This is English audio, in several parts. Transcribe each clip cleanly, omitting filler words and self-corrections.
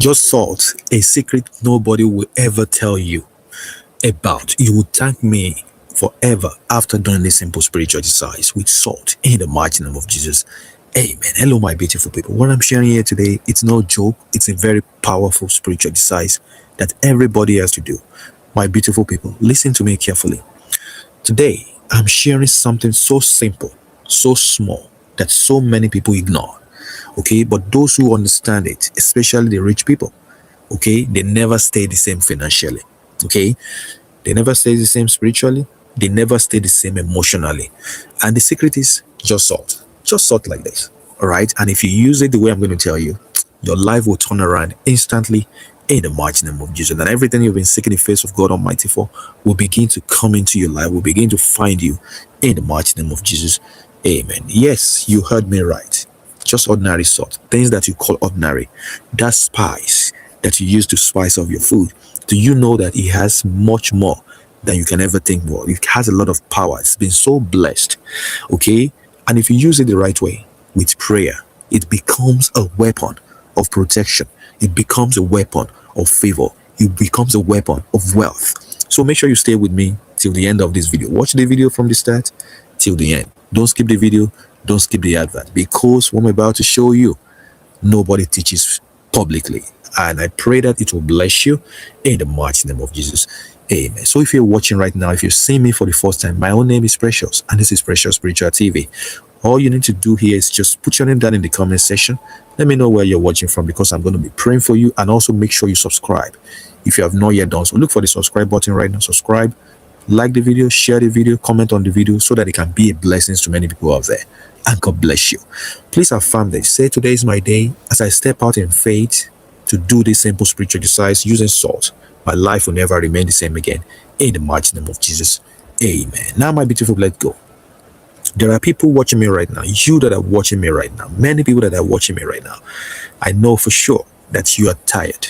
Just salt, a secret nobody will ever tell you about. You will thank me forever after doing this simple spiritual exercise with salt in the mighty name of Jesus. Amen. Hello, my beautiful people. What I'm sharing here today, it's no joke. It's a very powerful spiritual exercise that everybody has to do. My beautiful people, listen to me carefully. Today, I'm sharing something so simple, so small, that so many people ignore. Okay, but those who understand it, especially the rich people, okay, they never stay the same financially. Okay, they never stay the same spiritually. They never stay the same emotionally. And the secret is just salt like this. All right, and if you use it the way I'm going to tell you, your life will turn around instantly in the mighty name of Jesus. And everything you've been seeking the face of God Almighty for will begin to come into your life, will begin to find you in the mighty name of Jesus. Amen. Yes, you heard me right. Just ordinary salt, things that you call ordinary, that spice that you use to spice up your food. Do you know that it has much more than you can ever think more? It has a lot of power. It's been so blessed. Okay, and if you use it the right way with prayer, it becomes a weapon of protection. It becomes a weapon of favor. It becomes a weapon of wealth. So make sure you stay with me till the end of this video. Watch the video from the start till the end. Don't skip the video. Don't skip the advert, because what I'm about to show you, nobody teaches publicly. And I pray that it will bless you in the mighty name of Jesus. Amen. So if you're watching right now, if you're seeing me for the first time, my own name is Precious, and this is Precious Spiritual TV. All you need to do here is just put your name down in the comment section. Let me know where you're watching from, because I'm going to be praying for you. And also make sure you subscribe if you have not yet done so. Look for the subscribe button right now. Subscribe, like the video, share the video, comment on the video, so that it can be a blessing to many people out there. And God bless you. Please affirm this. Say, today is my day. As I step out in faith to do this simple spiritual exercise using salt, my life will never remain the same again. In the mighty name of Jesus. Amen. Now, my beautiful, let's go. There are people watching me right now. You that are watching me right now. Many people that are watching me right now. I know for sure that you are tired.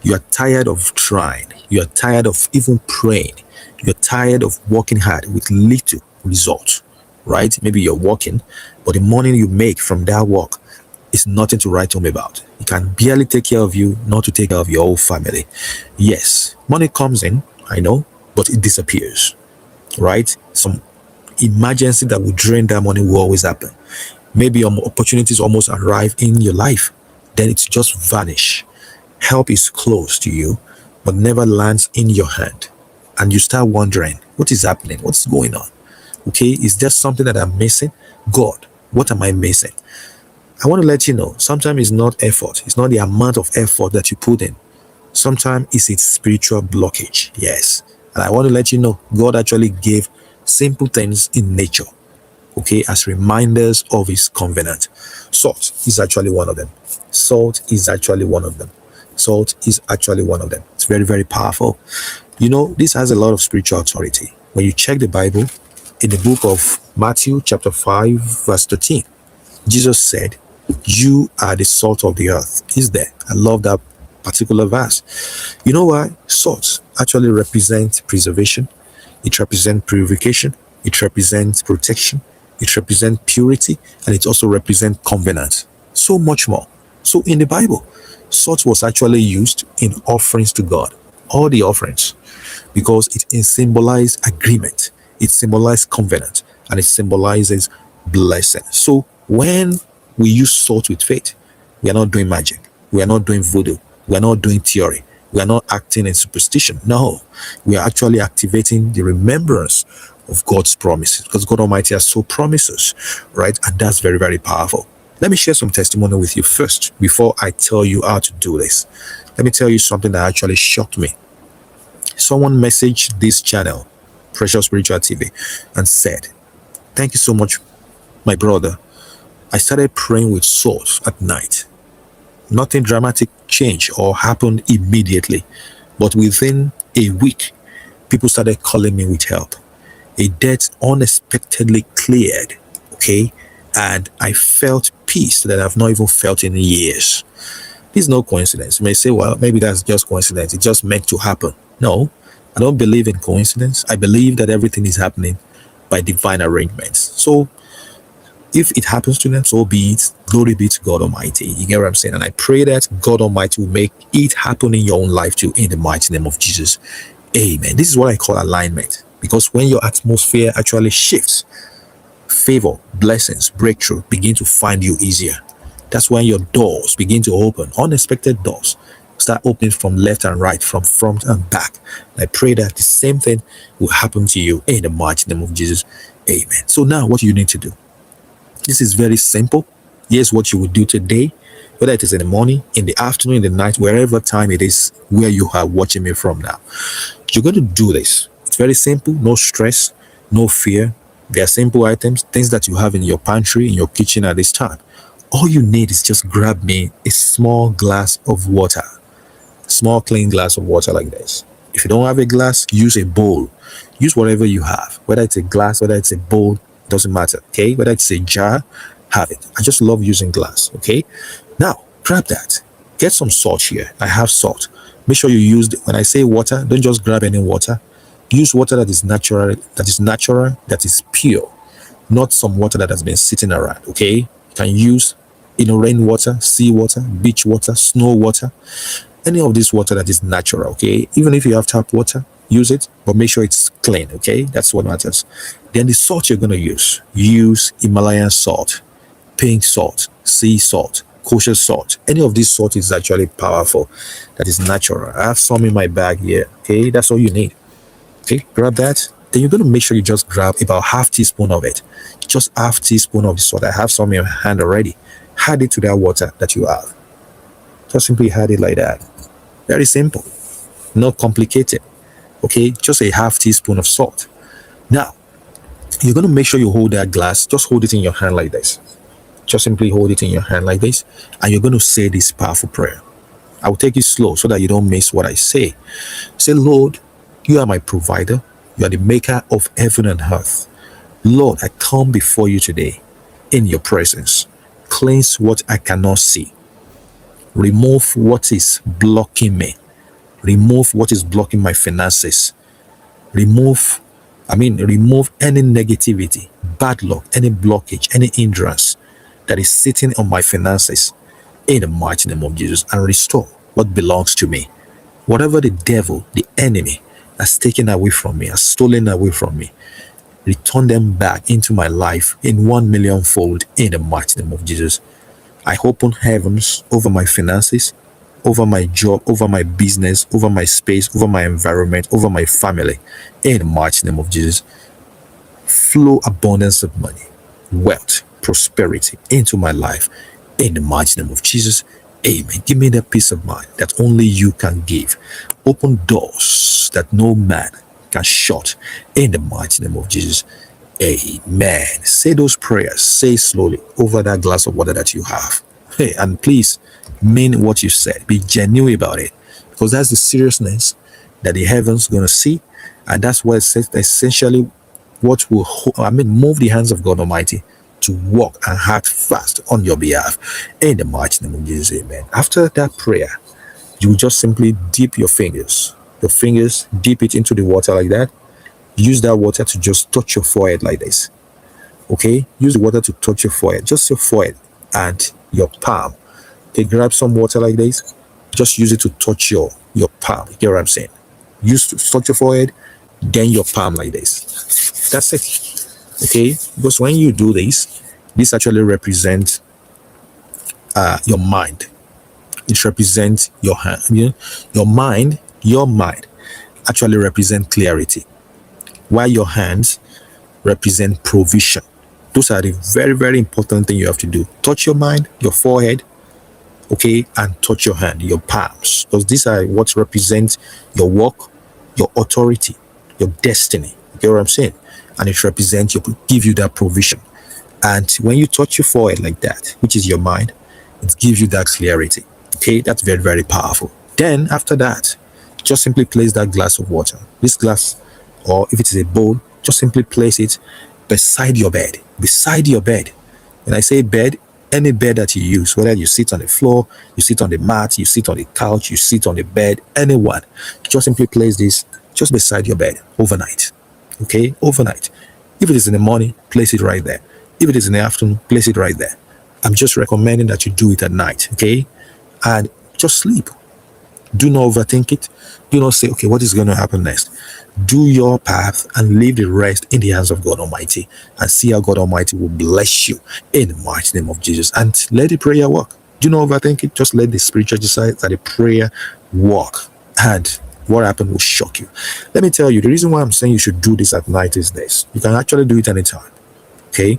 You are tired of trying. You are tired of even praying. You're tired of working hard with little results. Right? Maybe you're working, but the money you make from that work is nothing to write home about. It can barely take care of you, not to take care of your whole family. Yes, money comes in, I know, but it disappears. Right? Some emergency that will drain that money will always happen. Maybe opportunities almost arrive in your life, then it's just vanish. Help is close to you, but never lands in your hand. And you start wondering, what is happening? What's going on? Okay, is there something that I'm missing? God, what am I missing? I want to let you know, sometimes it's not effort. It's not the amount of effort that you put in. Sometimes it's a spiritual blockage. Yes. And I want to let you know, God actually gave simple things in nature, okay, as reminders of his covenant. Salt is actually one of them. Salt is actually one of them. Salt is actually one of them. It's very, very powerful. You know, this has a lot of spiritual authority. When you check the Bible, in the book of Matthew chapter 5 verse 13, Jesus said, you are the salt of the earth. Is there? I love that particular verse. You know why? Salt actually represents preservation. It represents purification. It represents protection. It represents purity. And it also represents covenant. So much more. So in the Bible, salt was actually used in offerings to God. All the offerings. Because it symbolized agreement. It symbolizes covenant, and it symbolizes blessing. So when we use salt with faith, we are not doing magic. We are not doing voodoo. We are not doing theory. We are not acting in superstition. No, we are actually activating the remembrance of God's promises, because God Almighty has so promises, right? And that's very, very powerful. Let me share some testimony with you first before I tell you how to do this. Let me tell you something that actually shocked me. Someone messaged this channel, Precious Spiritual TV, and said, thank you so much, my brother. I started praying with salt at night. Nothing dramatic changed or happened immediately, but within a week, people started calling me with help. A debt unexpectedly cleared, okay? And I felt peace that I've not even felt in years. This is no coincidence. You may say, well, maybe that's just coincidence. It's just meant to happen. No, I don't believe in coincidence. I believe that everything is happening by divine arrangements. So if it happens to them, so be it. Glory be to God Almighty. You get what I'm saying? And I pray that God Almighty will make it happen in your own life too, in the mighty name of Jesus. Amen. This is what I call alignment, because when your atmosphere actually shifts, favor, blessings, breakthrough begin to find you easier. That's when your doors begin to open. Unexpected doors start opening from left and right, from front and back. I pray that the same thing will happen to you in the mighty name of Jesus. Amen. So now what you need to do. This is very simple. Here's what you will do today, whether it is in the morning, in the afternoon, in the night, wherever time it is where you are watching me from now. You're going to do this. It's very simple. No stress, no fear. They are simple items, things that you have in your pantry, in your kitchen at this time. All you need is just grab me a small glass of water, small clean glass of water like this. If you don't have a glass, use a bowl. Use whatever you have, whether it's a glass, whether it's a bowl, doesn't matter. Okay, whether it's a jar, have it. I just love using glass. Okay, now grab that. Get some salt here. I have salt. Make sure you use when I say water, don't just grab any water. Use water that is natural, that is pure, not some water that has been sitting around. Okay, you can use rainwater, seawater, beach water, snow water, any of this water that is natural. Okay, even if you have tap water, use it, but make sure it's clean. Okay, that's what matters. Then the salt you're going to use Himalayan salt, pink salt, sea salt, kosher salt. Any of this salt is actually powerful, that is natural. I have some in my bag here. Okay, that's all you need. Okay, grab that. Then you're going to make sure you just grab about half teaspoon of it, just half teaspoon of the salt. I have some in your hand already. Add it to that water that you have. Just simply add it like that. Very simple, not complicated. Okay, just a half teaspoon of salt. Now you're going to make sure you hold that glass. Just hold it in your hand like this. Just simply hold it in your hand like this, and you're going to say this powerful prayer. I will take it slow so that you don't miss what I say. Say, Lord, you are my provider. You are the maker of heaven and earth. Lord, I come before you today in your presence. Cleanse what I cannot see. Remove what is blocking me. Remove what is blocking my finances. Remove any negativity, bad luck, any blockage, any hindrance that is sitting on my finances in the mighty name of Jesus, and restore what belongs to me. Whatever the devil, the enemy, has taken away from me, has stolen away from me, return them back into my life in 1,000,000 fold in the mighty name of Jesus. I open heavens over my finances, over my job, over my business, over my space, over my environment, over my family in the mighty name of Jesus. Flow abundance of money, wealth, prosperity into my life in the mighty name of Jesus. Amen. Give me that peace of mind that only you can give. Open doors that no man can shut in the mighty name of Jesus. Amen. Say those prayers. Say slowly over that glass of water that you have. Hey, and please mean what you said. Be genuine about it, because that's the seriousness that the heavens going to see, and that's what essentially what will move the hands of God Almighty to walk and act fast on your behalf in the mighty name of Jesus. Amen. After that prayer, you will just simply dip your fingers. Dip it into the water like that. Use that water to just touch your forehead like this. Okay, use the water to touch your forehead, just your forehead and your palm. Okay, grab some water like this. Just use it to touch your palm. You get what I'm saying? Use to touch your forehead, then your palm like this. That's it. Okay, because when you do this actually represents your mind. It represents your hand. Your mind actually represents clarity, while your hands represent provision. Those are the very, very important thing you have to do. Touch your mind, your forehead, okay, and touch your hand, your palms, because these are what represent your work, your authority, your destiny. You get what I'm saying? And it represents give you that provision. And when you touch your forehead like that, which is your mind, it gives you that clarity. Okay, that's very, very powerful. Then after that, just simply place that glass of water. This glass, or if it is a bowl, just simply place it beside your bed. Beside your bed. When I say bed, any bed that you use, whether you sit on the floor, you sit on the mat, you sit on the couch, you sit on the bed, anyone, just simply place this just beside your bed overnight. Okay, overnight. If it is in the morning, place it right there. If it is in the afternoon, place it right there. I'm just recommending that you do it at night, okay? And just sleep. Do not overthink it. Do not say, okay, what is going to happen next? Do your path and leave the rest in the hands of God Almighty, and see how God Almighty will bless you in the mighty name of Jesus. And let the prayer work. Do not overthink it. Just let the spiritual exercise that the prayer work. And what happened will shock you. Let me tell you, the reason why I'm saying you should do this at night is this. You can actually do it anytime. Okay?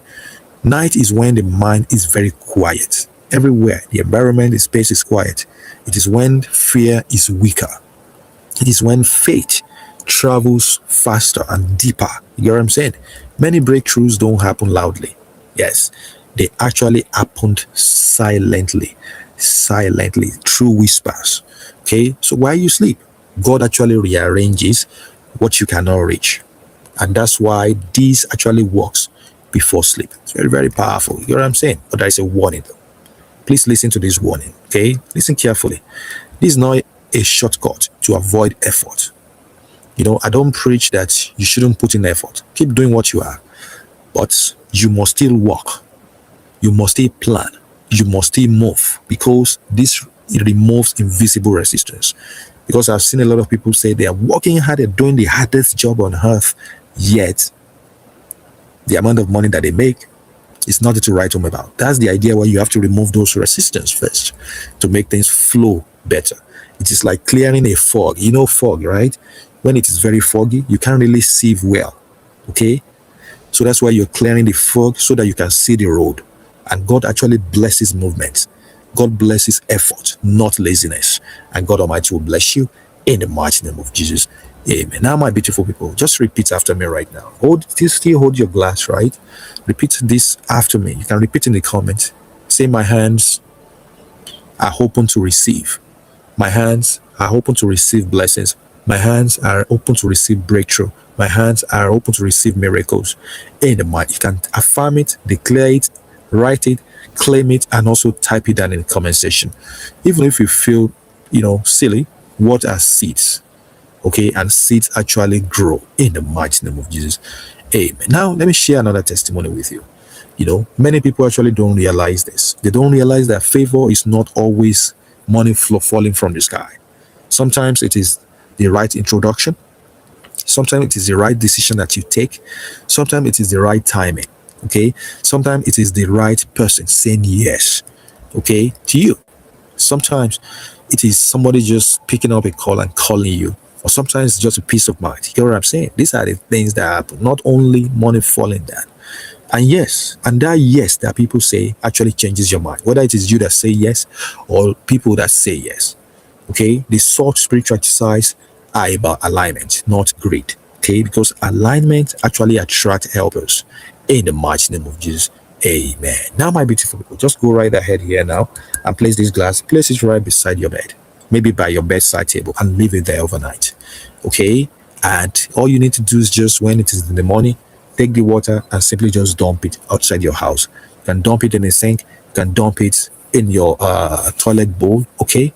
Night is when the mind is very quiet. Everywhere, the environment, the space is quiet. It is when fear is weaker. It is when faith travels faster and deeper. You get what I'm saying? Many breakthroughs don't happen loudly. Yes, they actually happened silently through whispers. Okay, so while you sleep, God actually rearranges what you cannot reach. And that's why this actually works before sleep. It's very, very powerful. You know what I'm saying? But there is a warning though. Please listen to this warning, okay? Listen carefully. This is not a shortcut to avoid effort. You know, I don't preach that you shouldn't put in effort. Keep doing what you are. But you must still walk. You must still plan. You must still move, because this removes invisible resistance. Because I've seen a lot of people say they are working hard at doing the hardest job on earth, yet the amount of money that they make is nothing to write home about. That's the idea where you have to remove those resistance first to make things flow better. It is like clearing a fog. You know fog, right? When it is very foggy, you can't really see well. Okay? So that's why you're clearing the fog so that you can see the road. And God actually blesses movement. God blesses effort, not laziness. And God Almighty will bless you in the mighty name of Jesus. Amen. Now, my beautiful people, just repeat after me right now. Still hold your glass, right? Repeat this after me. You can repeat in the comments. Say, my hands are open to receive. My hands are open to receive blessings. My hands are open to receive breakthrough. My hands are open to receive miracles. In the mighty, you can affirm it, declare it, write it, claim it, and also type it down in the comment section. Even if you feel, silly, what are seeds? Okay, and seeds actually grow in the mighty name of Jesus. Amen. Now, let me share another testimony with you. Many people actually don't realize this. They don't realize that favor is not always money falling from the sky. Sometimes it is the right introduction. Sometimes it is the right decision that you take. Sometimes it is the right timing. Okay. Sometimes it is the right person saying yes, okay, to you. Sometimes it is somebody just picking up a call and calling you. Or sometimes it's just a peace of mind. You know what I'm saying? These are the things that happen. Not only money falling down. And yes, and that yes that people say actually changes your mind. Whether it is you that say yes or people that say yes. Okay? The short spiritual exercise are about alignment, not greed. Okay? Because alignment actually attracts helpers. In the mighty name of Jesus. Amen. Now, my beautiful people, just go right ahead here now and place this glass. Place it right beside your bed. Maybe by your bedside table, and leave it there overnight. Okay? And all you need to do is just when it is in the morning, take the water and simply just dump it outside your house. You can dump it in a sink. You can dump it in your toilet bowl. Okay?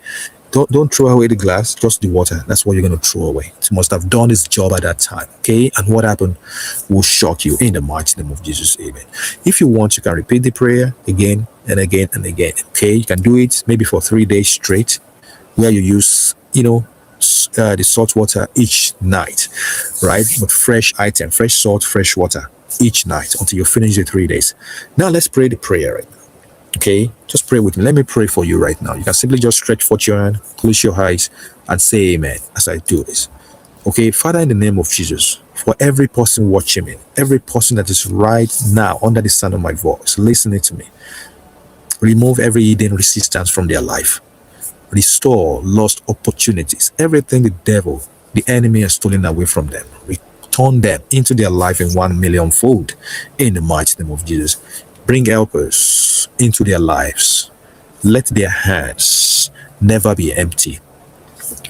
Don't throw away the glass, just the water. That's what you're going to throw away. It must have done its job at that time. Okay? And what happened will shock you in the mighty name of Jesus. Amen. If you want, you can repeat the prayer again and again and again. Okay? You can do it maybe for 3 days straight, where you use, the salt water each night, right? With fresh item, fresh salt, fresh water each night until you finish the 3 days. Now let's pray the prayer right now. Okay, just pray with me. Let me pray for you right now. You can simply just stretch forth your hand, close your eyes, and say amen as I do this. Okay, Father, in the name of Jesus, for every person watching me, every person that is right now under the sound of my voice, listening to me, remove every hidden resistance from their life. Restore lost opportunities. Everything the devil, the enemy, has stolen away from them, return them into their life in 1,000,000 fold. In the mighty name of Jesus. Bring helpers into their lives. Let their hands never be empty.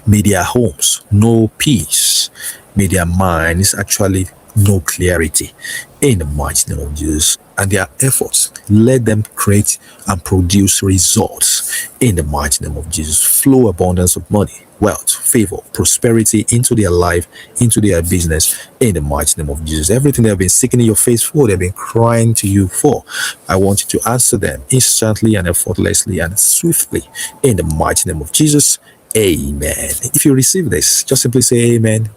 May their homes know peace. May their minds actually know clarity. In the mighty name of Jesus. And their efforts, let them create and produce results. In the mighty name of Jesus. Flow abundance of money, wealth, favor, prosperity into their life, into their business, in the mighty name of Jesus. Everything they have been seeking in your face for, they've been crying to you for, I want you to answer them instantly and effortlessly and swiftly, in the mighty name of Jesus. Amen. If you receive this, just simply say amen.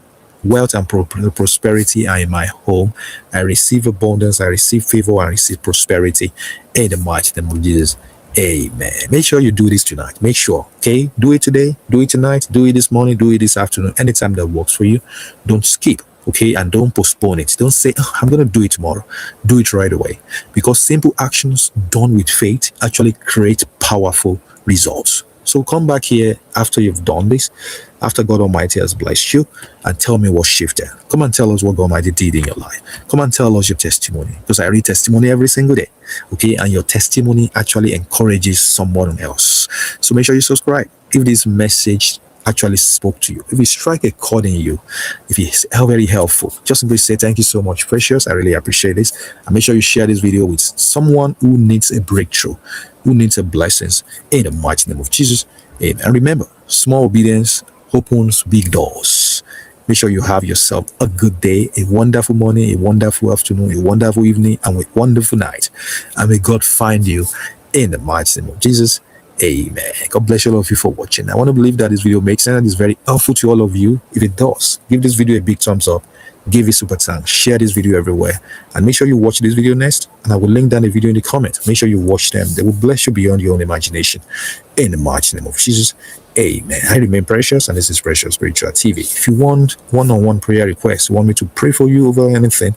Wealth and prosperity are in my home. I receive abundance, I receive favor, I receive prosperity, in the mighty name of Jesus. Amen. Make sure you do this tonight. Make sure, okay? Do it today, do it tonight, do it this morning, do it this afternoon, anytime that works for you. Don't skip, okay? And don't postpone it. Don't say, oh, I'm going to do it tomorrow. Do it right away. Because simple actions done with faith actually create powerful results. So come back here after you've done this, after God Almighty has blessed you, and tell me what shifted. Come and tell us what God Almighty did in your life. Come and tell us your testimony, because I read testimony every single day, okay? And your testimony actually encourages someone else. So make sure you subscribe. If this message actually spoke to you, if it strike a chord in you, if it's very helpful, just simply say thank you so much, Precious. I really appreciate this. And make sure you share this video with someone who needs a breakthrough, who needs a blessings, in the mighty name of Jesus. And remember, small obedience opens big doors. Make sure you have yourself a good day, a wonderful morning, a wonderful afternoon, a wonderful evening, and a wonderful night. And may God find you, in the mighty name of Jesus. Amen. God bless all of you for watching. I want to believe that this video makes sense and is very helpful to all of you. If it does, give this video a big thumbs up, give it super thanks, share this video everywhere, and make sure you watch this video next. And I will link down the video in the comments. Make sure you watch them. They will bless you beyond your own imagination, in the mighty name of Jesus. Amen. I remain Precious, and this is Precious Spiritual TV. If you want one-on-one prayer requests, you want me to pray for you over anything,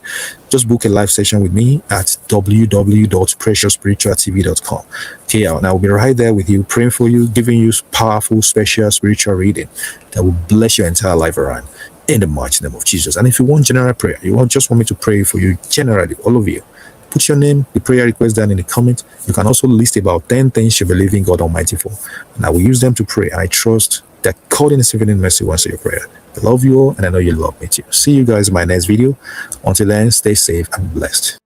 just book a live session with me at www.PreciousSpiritualTV.com. Okay, and I will be right there with you, praying for you, giving you powerful, special spiritual reading that will bless your entire life around, in the mighty name of Jesus. And if you want general prayer, just want me to pray for you generally, all of you, put your name, the prayer request down in the comment. You can also list about 10 things you believe in God Almighty for, and I will use them to pray. I trust that God in His infinite mercy will answer your prayer. I love you all, and I know you love me too. See you guys in my next video. Until then, stay safe and blessed.